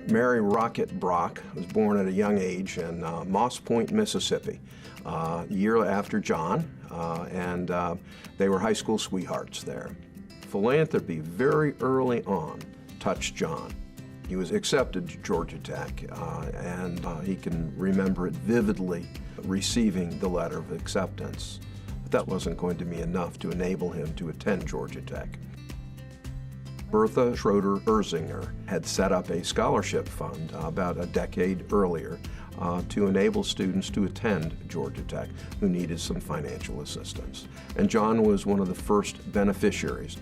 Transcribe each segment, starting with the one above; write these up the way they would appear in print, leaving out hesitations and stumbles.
Mary Rockett Brock was born at a young age in Moss Point, Mississippi, a year after John, and they were high school sweethearts there. Philanthropy very early on touched John. He was accepted to Georgia Tech, and he can remember it vividly, receiving the letter of acceptance. But that wasn't going to be enough to enable him to attend Georgia Tech. Bertha Schroeder Erzinger had set up a scholarship fund about a decade earlier to enable students to attend Georgia Tech who needed some financial assistance. And John was one of the first beneficiaries.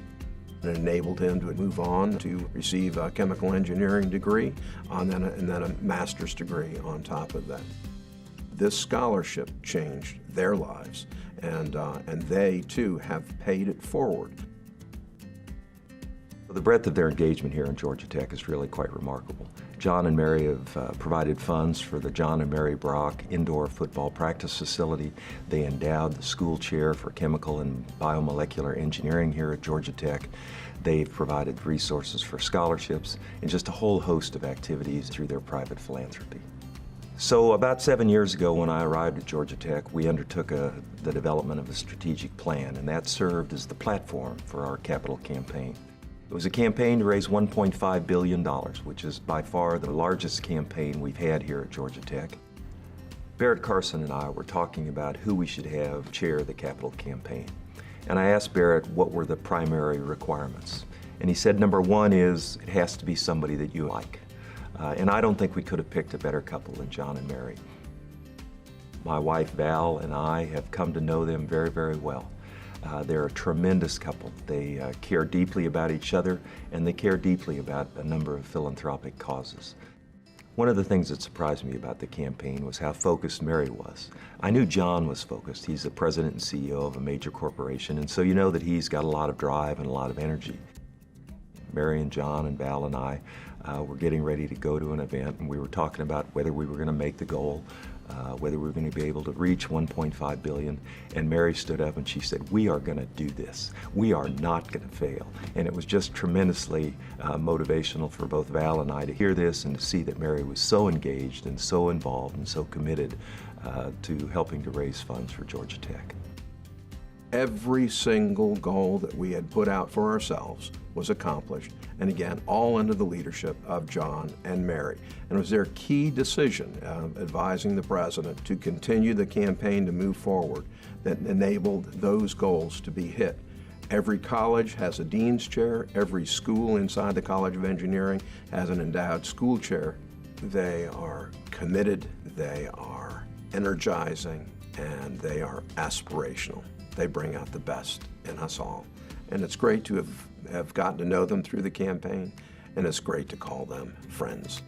It enabled him to move on to receive a chemical engineering degree and then a master's degree on top of that. This scholarship changed their lives, and they too have paid it forward. The breadth of their engagement here in Georgia Tech is really quite remarkable. John and Mary have provided funds for the John and Mary Brock indoor football practice facility. They endowed the school chair for chemical and biomolecular engineering here at Georgia Tech. They've provided resources for scholarships and just a whole host of activities through their private philanthropy. So about 7 years ago when I arrived at Georgia Tech, we undertook the development of a strategic plan, and that served as the platform for our capital campaign. It was a campaign to raise $1.5 billion, which is by far the largest campaign we've had here at Georgia Tech. Barrett Carson and I were talking about who we should have chair the capital campaign. And I asked Barrett what were the primary requirements. And he said, number one is it has to be somebody that you like. And I don't think we could have picked a better couple than John and Mary. My wife Val and I have come to know them very, very well. They're a tremendous couple. They care deeply about each other, and they care deeply about a number of philanthropic causes. One of the things that surprised me about the campaign was how focused Mary was. I knew John was focused. He's the president and CEO of a major corporation, and so you know that he's got a lot of drive and a lot of energy. Mary and John and Val and I were getting ready to go to an event, and we were talking about whether we were going to make the goal, whether we were going to be able to reach $1.5 billion. And Mary stood up and she said, "We are going to do this. We are not going to fail." And it was just tremendously motivational for both Val and I to hear this and to see that Mary was so engaged and so involved and so committed to helping to raise funds for Georgia Tech. Every single goal that we had put out for ourselves was accomplished, and again, all under the leadership of John and Mary. And it was their key decision, advising the president to continue the campaign to move forward, that enabled those goals to be hit. Every college has a dean's chair. Every school inside the College of Engineering has an endowed school chair. They are committed, they are energizing, and they are aspirational. They bring out the best in us all. And it's great to have gotten to know them through the campaign, and it's great to call them friends.